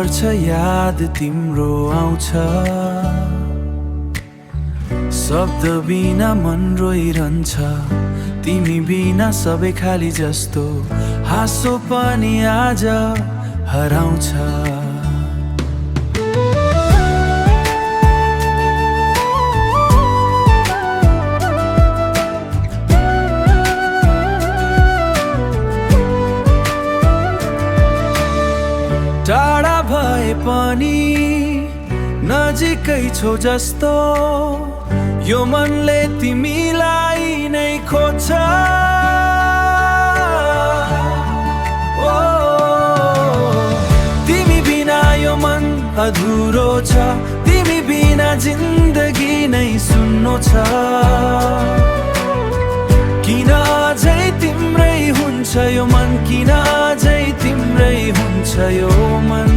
पर्छ याद तिम्रो आउँछ शब्द बिना मन रोइरहन्छ तिमी बिना सबै खाली जस्तो हाँसो पनि आज हराउँछ टाढा भए पनि नजिकै छौ जस्तो यो मनले तिमीलाई नै खोज्छ ओ तिमी बिना यो मन अधुरो छ तिमी बिना जिन्दगी नै सुन्नो छ किन अझै तिम्रै हुन्छ यो मन किन अझै तिम्रै हुन्छ यो मन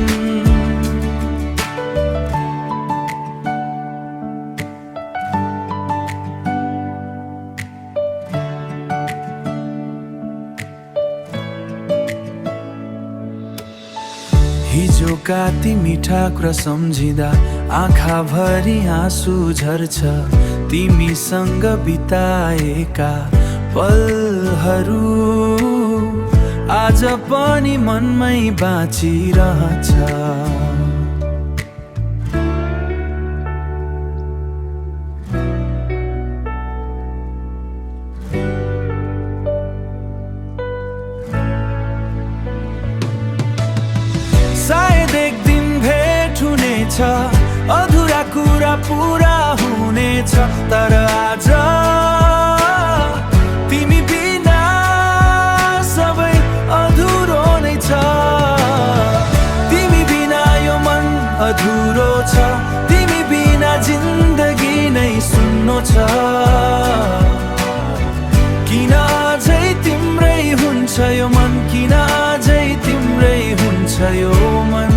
हिजोका ती मिठा कुरा सम्झिँदा आँखाभरि आँसु झर्छ तिमीसँग बिताएका पलहरू आज पनि मनमै बाँचिरहन्छ सायद एक दिन भेट हुनेछ अधुरा कुरा पुरा हुनेछ तर आज तिमी बिना सबै अधुरो नै छ तिमी बिना यो मन अधुरो छ तिमी बिना जिन्दगी नै सुन्नो छ किन अझै तिम्रै हुन्छ यो मन किन अझै तिम्रै हुन्छ यो मन